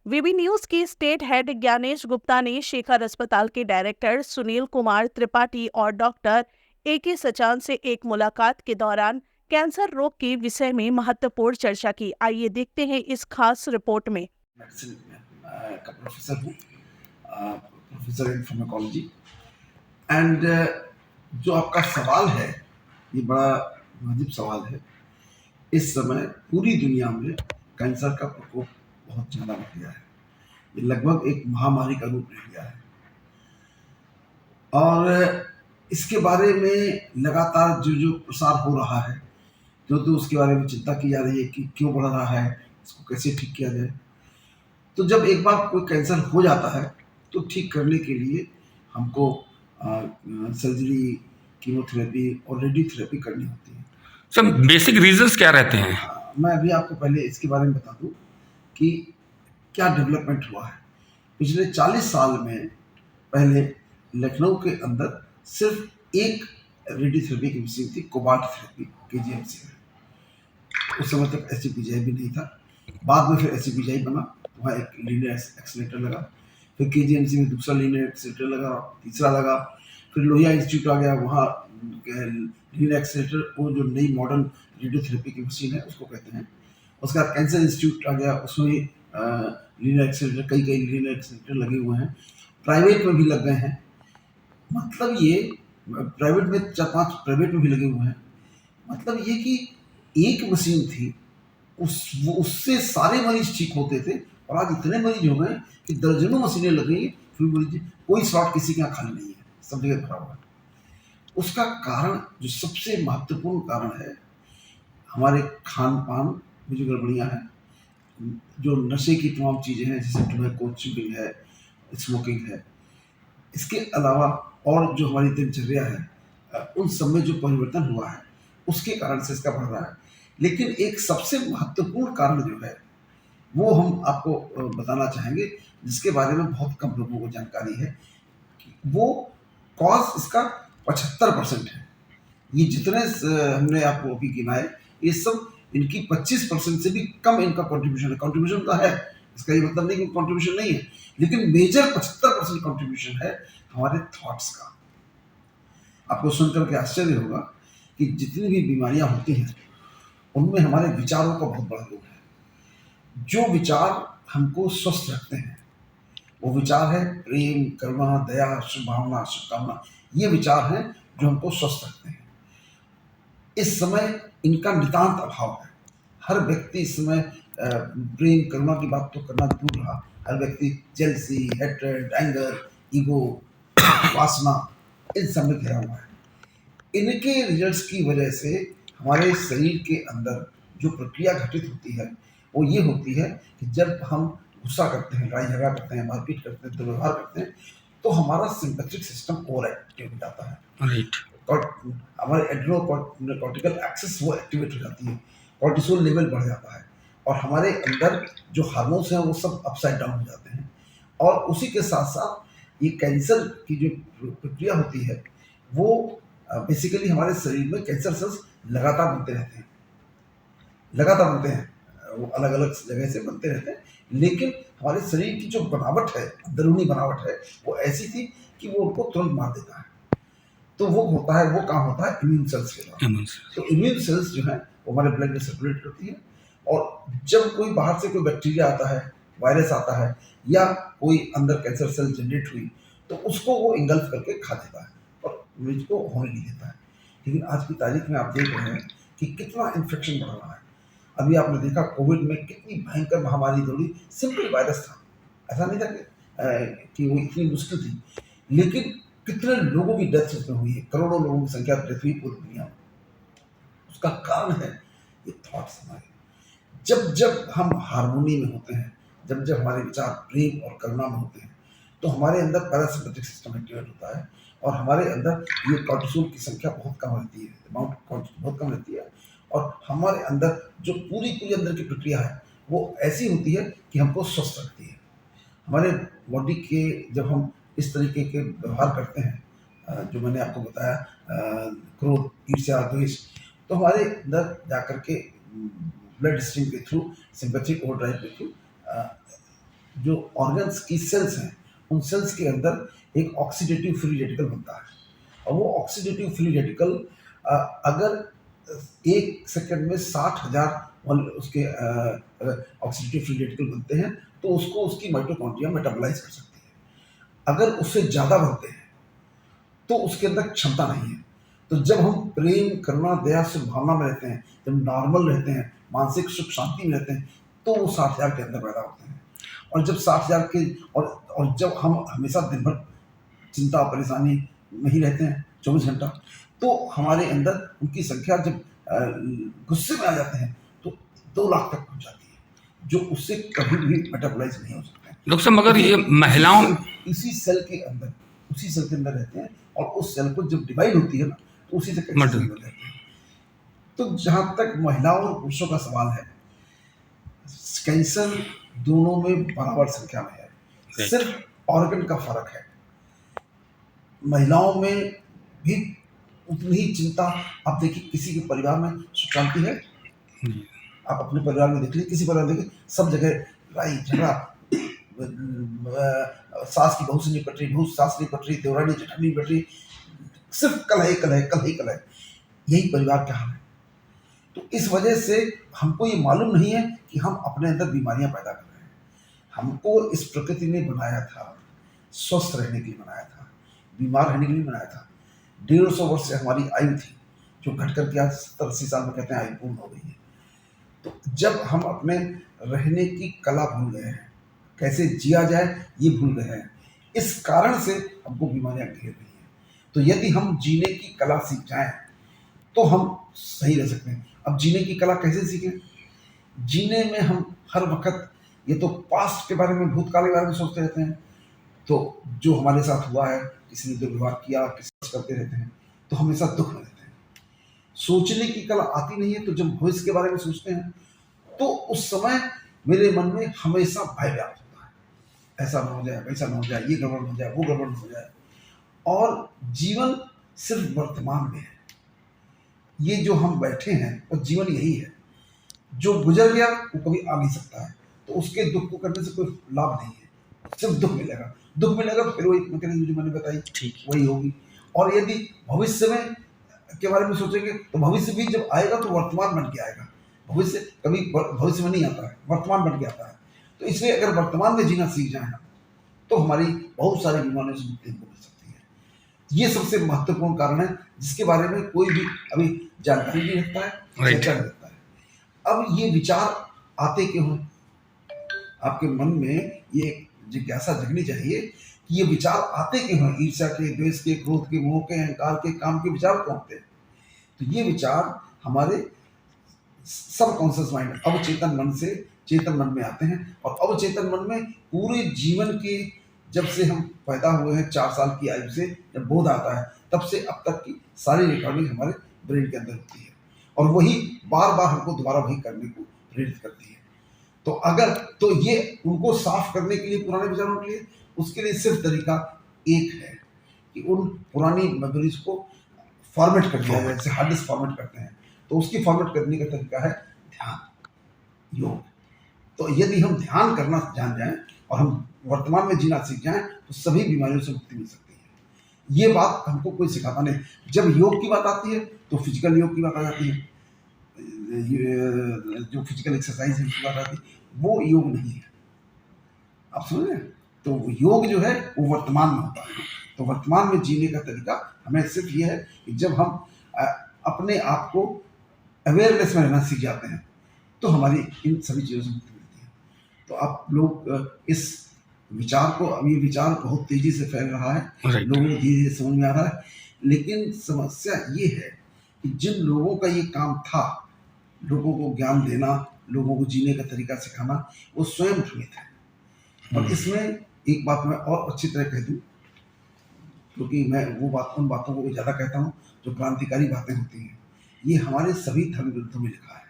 वीबी news की state head Gyanesh Gupta ने शेखर अस्पताल के डायरेक्टर सुनील कुमार त्रिपाठी और डॉक्टर AK सचान से एक मुलाकात के दौरान कैंसर रोग के विषय में महत्वपूर्ण चर्चा की। आइए देखते हैं इस खास रिपोर्ट में। मेडिसिन का प्रोफेसर हूँ, प्रोफेसर इन फार्माकोलॉजी। एंड जो आपका सवाल है ये बड़ा नाजुक सवाल है। इस समय पूरी दुनिया में कैंसर का प्रकोप बहुत ज़्यादा बढ़ गया है। ये लगभग एक महामारी का रूप ले लिया है और इसके बारे में लगातार जो जो प्रसार हो रहा है, तो उसके बारे में चिंता की जा रही है कि क्यों बढ़ रहा है, इसको कैसे ठीक किया जाए। तो जब एक बार कोई कैंसर हो जाता है तो ठीक करने के लिए हमको सर्जरी, कीमोथेरेपी और रेडियोथेरेपी करनी होती है। सर बेसिक रीजंस क्या रहते हैं? मैं अभी आपको पहले इसके बारे में बता दूं कि क्या डेवलपमेंट हुआ है। पिछले 40 साल में पहले लखनऊ के अंदर सिर्फ एक रेडियोथेरेपी की मशीन थी, कोबाल्ट थेरेपी, KGMC में। उस समय तक SCPGI भी नहीं था। बाद में फिर SCPGI बना, वहाँ एक लीनियर एक्सीलरेटर लगा, फिर KGMC में दूसरा लीनियर एक्सीलरेटर लगा, तीसरा लगा, फिर लोहिया इंस्टीट्यूट आ गया, वहाँ लीनियर एक्सीलरेटर, वो जो नई मॉडर्न रेडियोथेरेपी की मशीन है उसको कहते हैं। उसके बाद कैंसर इंस्टीट्यूट आ गया, उसमें लीनियर एक्सीलरेटर, कई लीनियर एक्सीलरेटर लगे हुए हैं। प्राइवेट में भी लग गए हैं, मतलब ये प्राइवेट में 4-5 प्राइवेट में भी लगे हुए हैं। मतलब ये कि एक मशीन थी, उससे सारे मरीज ठीक होते थे, और आज इतने मरीज हो गए कि दर्जनों मशीनें लग गई, फिर मरीज कोई स्लॉट किसी के यहाँ खाली नहीं है, सब जगह भरा हुआ है। उसका कारण, जो सबसे महत्वपूर्ण कारण है, हमारे खान पान में जो गड़बड़ियाँ हैं, जो नशे की तमाम चीज़ें हैं, जैसे टोबैको, च्यूइंग है, स्मोकिंग है, इसके अलावा और जो हमारी दिनचर्या है, उन सब में जो परिवर्तन हुआ है उसके कारण से इसका बढ़ रहा है। लेकिन एक सबसे महत्वपूर्ण कारण जो है वो हम आपको बताना चाहेंगे, जिसके बारे में बहुत कम लोगों को जानकारी है। वो कॉज इसका 75% है। ये जितने हमने आपको अभी गिनाए, ये सब इनकी 25% से भी कम इनका कॉन्ट्रीब्यूशन है। कॉन्ट्रीब्यूशन तो है, इसका ये मतलब नहीं कि कॉन्ट्रीब्यूशन नहीं है, लेकिन मेजर 75% कॉन्ट्रीब्यूशन है हमारे थॉट्स का। आपको सुनकर के आश्चर्य होगा कि जितनी भी बीमारियां होती हैं उनमें हमारे विचारों का बहुत बड़ा रोल है। जो विचार हमको स्वस्थ रखते हैं वो विचार है प्रेम, करुणा, दया, शुभभावना, शुभकामना। ये विचार हैं जो हमको स्वस्थ रखते हैं। इस समय इनका नितांत अभाव है। हर व्यक्ति इस समय प्रेम, करुणा की बात तो करना दूर रहा। हर व्यक्ति जेलसी, हेट्रेड, एंगर, ईगो, वासना, इन सब में घिरा हुआ है। इनके रिजल्ट्स की वजह से हमारे शरीर के अंदर जो प्रक्रिया घटित होती है वो ये होती है कि जब हम गुस्सा करते हैं, लड़ाई झगड़ा करते हैं, मारपीट करते हैं, दुर्व्यवहार करते हैं, तो हमारा सिंपैथिक सिस्टम ओवर एक्टिव हो जाता है। राइट। और हमारे एड्रेनोकॉर्टिकल एक्सिस वो एक्टिवेट हो जाती है, कॉर्टिसोल लेवल बढ़ जाता है, और हमारे अंदर जो हार्मोन्स हैं वो सब अपसाइड डाउन हो जाते हैं। और उसी के साथ साथ ये कैंसर की जो प्रक्रिया होती है वो बेसिकली हमारे शरीर में कैंसर सेल्स लगातार बनते रहते हैं, लगातार बनते हैं, वो अलग अलग जगह से बनते रहते हैं। लेकिन हमारे शरीर की जो बनावट है, अंदरूनी बनावट है, वो ऐसी थी कि वो उनको तुरंत मार देता है। तो वो होता है, वो काम होता है इम्यून सेल्स के द्वारा। तो इम्यून सेल्स जो है वो हमारे ब्लड में सर्कुलेट करती है, और जब कोई बाहर से कोई बैक्टीरिया आता है, वायरस आता है, या कोई अंदर कैंसर सेल जनरेट हुई, तो उसको वो इंगल्फ करके खा देता है और मरीज को होने नहीं देता है। लेकिन आज की तारीख में आप देख रहे हैं कि कितना इन्फेक्शन बढ़ रहा है। अभी आपने देखा कोविड में कितनी भयंकर महामारी दौड़ी, सिंपल वायरस था, ऐसा नहीं था कि वो इतनी मुश्किल थी, लेकिन कितने लोगों की डेथ उसमें हुई है, करोड़ों लोगों की संख्या डेथ हुई पूरी दुनिया में। उसका कारण है ये थॉट्स हमारे। जब जब हम हार्मोनी में होते हैं, जब जब हमारे विचार प्रेम और करुणा में होते हैं, तो हमारे अंदर पैरासिम्पैथिक सिस्टम एक्टिवेट होता है, और हमारे अंदर ये कॉर्टिसोल की संख्या बहुत कम रहती है, अमाउंट बहुत कम रहती है, और हमारे अंदर जो पूरी पूरी अंदर की प्रक्रिया है वो ऐसी होती है कि हमको स्वस्थ रखती है। हमारे बॉडी के जब हम इस तरीके के व्यवहार करते हैं, जो मैंने आपको बताया, क्रोध, ईर्ष्या, द्वेष, तो हमारे अंदर जाकर के ब्लड स्ट्रीम के थ्रू, सिंपैथिक ओवरड्राइव के थ्रू जो ऑर्गन्स की सेल्स हैं, उन सेल्स के अंदर एक ऑक्सीडेटिव फ्री रेडिकल बनता है। और वो ऑक्सीडेटिव फ्री रेडिकल अगर 1 सेकंड में 60,000 उसके ऑक्सीडेटिव फ्री रेडिकल बनते हैं, तो उसको उसकी माइटोकॉन्ड्रिया मेटाबोलाइज कर सकती है। अगर उससे ज़्यादा बनते हैं, तो उसके अंदर क्षमता नहीं है। तो जब हम प्रेम, करुणा, दया, सद्भावना में रहते हैं, जब नॉर्मल रहते हैं, मानसिक सुख शांति में रहते हैं, तो वो 60,000 के अंदर पैदा होते हैं। और जब 60,000 के और जब हम हमेशा दिन भर चिंता परेशानी में ही रहते हैं 24 घंटा, तो हमारे अंदर उनकी संख्या जब गुस्से में आ जाते हैं, तो 2 लाख तक पहुंच जाती है, जो उससे कभी भी मेटाबोलाइज नहीं हो सकते हैं। डॉक्टर साहब, मगर ये महिलाओं इसी सेल के अंदर रहते हैं, और उस सेल को जब डिवाइड होती है ना, तो उसी से कैंसर मर्द- हो जाते हैं। तो जहां तक महिलाओं और पुरुषों का सवाल है, कैंसर दोनों में बराबर संख्या में है, Right. सिर्फ ऑर्गन का फर्क है। महिलाओं में भी उतनी ही चिंता। आप देखिए, किसी के परिवार में सुख शांति है, जी। आप अपने परिवार में देख लीजिए, किसी परिवार में देखिए, सब जगह लड़ाई झगड़ा, सास की बहू से नहीं पट रही, बहू सास नहीं पट रही, देवरानी जेठानी नहीं पट रही, सिर्फ कल है। यही परिवार का हाल है। तो इस वजह से हमको ये मालूम नहीं है कि हम अपने अंदर बीमारियां पैदा कर रहे हैं। हमको इस प्रकृति ने बनाया था, स्वस्थ रहने के लिए बनाया था, बीमार रहने के लिए बनाया था। 150 वर्ष से हमारी आयु थी, जो घट करके आज 70-80 साल में कहते हैं आयु पूर्ण हो गई है। तो जब हम अपने रहने की कला भूल गए हैं, कैसे जिया जाए ये भूल गए हैं, इस कारण से हमको बीमारियां घेर रही हैं। तो यदि हम जीने की कला सीख जाएं, तो हम सही रह सकते हैं। अब जीने की कला कैसे सीखें? जीने में हम हर वक्त ये तो पास्ट के बारे में, भूतकाल के बारे में सोचते रहते हैं। तो जो हमारे साथ हुआ है, किसी ने दुर्व्यवहार किया, किसी करते रहते हैं, तो हमेशा दुख में रहते हैं। सोचने की कला आती नहीं है। तो जब भविष्य के बारे में सोचते हैं, तो उस समय मेरे मन में हमेशा भय व्याप्त होता है, ऐसा ना हो जाए, वैसा ना हो जाए, ये गड़बड़ हो जाए, वो गड़बड़ हो जाए। और जीवन सिर्फ वर्तमान में है। ये जो हम बैठे हैं, और जीवन यही है। जो गुजर गया वो कभी आ नहीं सकता है, तो उसके दुख को करने से कोई लाभ नहीं है, सिर्फ दुख मिलेगा। तो फिर वही मैकेनिज्म जो मैंने बताई वही होगी। और यदि भविष्य में के बारे में सोचेंगे, तो भविष्य भी जब आएगा तो वर्तमान बन के आएगा। भविष्य कभी भविष्य में नहीं आता है, वर्तमान बन के आता है। तो इसलिए अगर वर्तमान में जीना सीख जाए, तो हमारी बहुत सारी बीमारियों से मुक्ति मिल सकती है। ये सबसे महत्वपूर्ण कारण है, जिसके बारे में कोई भी अभी जानकारी नहीं रखता है, चर्चा नहीं रखता है। अब ये विचार आते क्यों हैं? आपके मन में ये जिज्ञासा जगनी चाहिए कि ये विचार आते क्यों हैं? ईर्ष्या के, द्वेष के, क्रोध के, मोह के, अहंकार के, काम के विचार कौन आते हैं? तो ये विचार हमारे सबकॉन्शियस माइंड, अवचेतन मन से चेतन मन में आते हैं। और अवचेतन मन में पूरे जीवन के, जब से हम पैदा हुए हैं 4 साल की आयु से, जब बोध आता है, तब से अब तक की सारी रिकॉर्डिंग हमारे ब्रेन के अंदर होती है, और वही बार बार हमको दोबारा वही करने को प्रेरित करती है। तो अगर तो ये उनको साफ करने के लिए, पुराने विचारों के लिए, उसके लिए सिर्फ तरीका एक है कि उन पुरानी मेमोरीज को फॉर्मेट कर दिया जाए, जैसे हार्ड डिस्क फॉर्मेट करते हैं। तो उसकी फॉर्मेट करने का तरीका है ध्यान, योग। तो यदि हम ध्यान करना जान जाएं और हम वर्तमान में जीना सीख जाएं, तो सभी बीमारियों से मुक्ति मिल सकती है। ये बात हमको कोई सिखाता नहीं। जब योग की बात आती है, तो फिजिकल योग की बात आ जाती है, जो फिजिकल एक्सरसाइज है उसकी बात आती है, वो योग नहीं है। आप समझ रहे हैं? तो योग जो है वो वर्तमान में होता है। तो वर्तमान में जीने का तरीका हमें सिर्फ ये है कि जब हम अपने आप को अवेयरनेस में रहना सीख जाते हैं, तो हमारी इन सभी चीज़ों से मुक्ति मिलती है। तो आप लोग इस विचार को, अब ये विचार बहुत तेजी से फैल रहा है, Right. लोगों को धीरे धीरे समझ में आ रहा है। लेकिन समस्या ये है कि जिन लोगों का ये काम था, लोगों को ज्ञान देना, लोगों को जीने का तरीका सिखाना, वो स्वयं भ्रमित है। और इसमें एक बात मैं और अच्छी तरह कह दूं, क्योंकि मैं उन बातों को ज़्यादा कहता हूँ जो क्रांतिकारी बातें होती हैं। ये हमारे सभी धर्म ग्रंथों में लिखा है,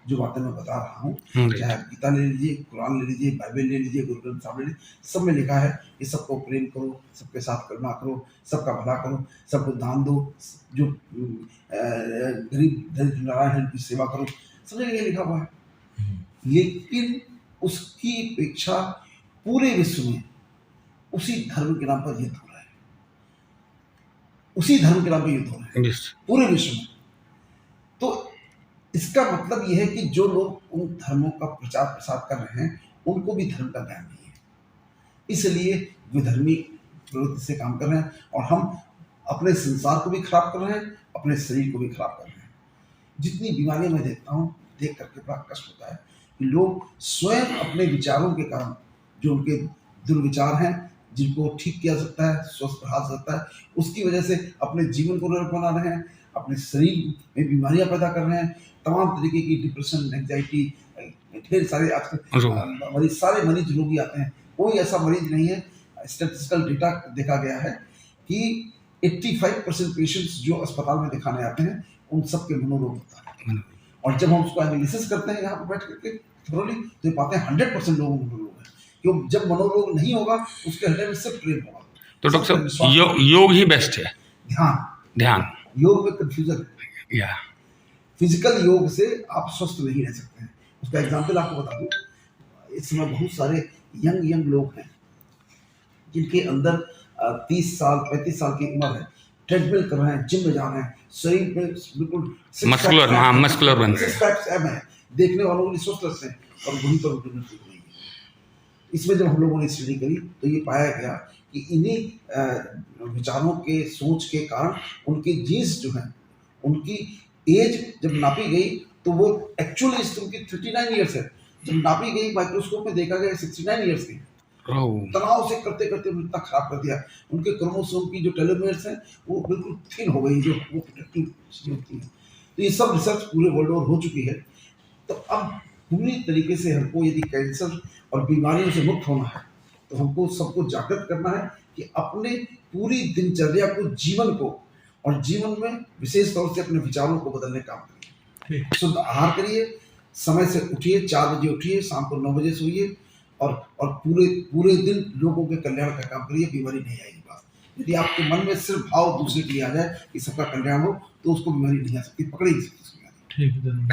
जो बातें मैं बता रहा हूँ। चाहे गीता ले लीजिए, कुरान ले लीजिए, बाइबल ले लीजिए, गुरु ग्रंथ साहब ले लीजिए, सब में लिखा है कि सबको प्रेम करो, सबके साथ करुणा करो, सबका भला करो, सबको दान दो, जो गरीब दरिद्र नारायण है उनकी सेवा करो, सब जगह लिखा हुआ है। लेकिन उसकी अपेक्षा पूरे विश्व में उसी धर्म के नाम पर युद्ध हो रहा है, उसी धर्म के नाम पर युद्ध हो रहा है Yes. पूरे विश्व में। तो इसका मतलब यह है कि जो लोग उन धर्मों का प्रचार प्रसार कर रहे हैं उनको भी धर्म का ज्ञान नहीं है, इसलिए विधर्मी प्रवृत्ति से काम कर रहे हैं और हम अपने संसार को भी खराब कर रहे हैं, अपने शरीर को भी खराब कर रहे हैं। जितनी बीमारियां मैं देखता हूँ, देख करके बड़ा कष्ट होता है कि लोग स्वयं अपने विचारों के कारण, जो उनके दुर्विचार हैं जिनको ठीक किया जा सकता है, स्वस्थ रहा जा सकता है, उसकी वजह से अपने जीवन को नरक बना रहे हैं, अपने शरीर में बीमारियां पैदा कर रहे हैं, तमाम तरीके की डिप्रेशन, एंग्जाइटी, ढेर सारे आजकल मरीज, सारे मरीज लोग ही आते हैं। कोई ऐसा मरीज नहीं है, स्टैटिस्टिकल डेटा देखा गया है कि 85% पेशेंट्स जो अस्पताल में दिखाने आते हैं उन सब के मनोरोग होता है, और जब हम उसको एनालिसिस करते हैं यहाँ पर बैठ करके थोड़ी, तो ये पाते हैं 100% लोगों को मनोरोग है, क्योंकि जब मनोरोग नहीं होगा उसके हृदय में सिर्फ प्रेम होगा। तो डॉक्टर साहब योग ही बेस्ट है। ध्यान योग में कंफ्यूजन है, या फिजिकल योग से आप स्वस्थ नहीं रह सकते हैं। उसका एग्जाम्पल आपको बता दूं, इस समय बहुत सारे यंग लोग हैं जिनके अंदर 30 साल 35 साल की उम्र है, ट्रेडमिल कर रहे हैं, जिम में जा रहे हैं, शरीर में बिल्कुल मस्कुलर बन रहे हैं, देखने वालों के लिए स्वस्थ हैं, और वहीं पर उनकी मृत्यु हो रही है। इसमें जब हम लोगों ने स्टडी करी तो ये पाया गया कि इन्हीं विचारों के, सोच के कारण उनके जीन्स जो हैं, उनकी एज जब नापी गई तो वो एक्चुअली उनकी 39 ईयर्स है, जब नापी गई माइक्रोस्कोप में देखा गया 69 ईयर्स की। तनाव से करते करते इतना खराब कर दिया, उनके क्रोमोसोम की जो टेलोमेयर्स हैं वो बिल्कुल थिन हो गई, जो वो प्रोटेक्टिव चीजें होती हैं। तो ये सब रिसर्च पूरे वर्ल्ड ओवर हो चुकी है। तो अब पूरी तरीके से हमको यदि कैंसर और बीमारियों से मुक्त होना है तो हमको सबको जागृत करना है कि अपने पूरी दिनचर्या को, जीवन को, और जीवन में विशेष तौर से अपने विचारों को बदलने का काम करिए। शुद्ध आहार करिए, समय से उठिए, 4 बजे उठिए, शाम को 9 बजे सोइए, और पूरे दिन लोगों के कल्याण का काम करिए, बीमारी नहीं आएगी पास। यदि आपके मन में सिर्फ भाव दूसरे के लिए आ जाए कि सबका कल्याण हो तो उसको बीमारी नहीं आ सकती, पकड़ी नहीं सकती।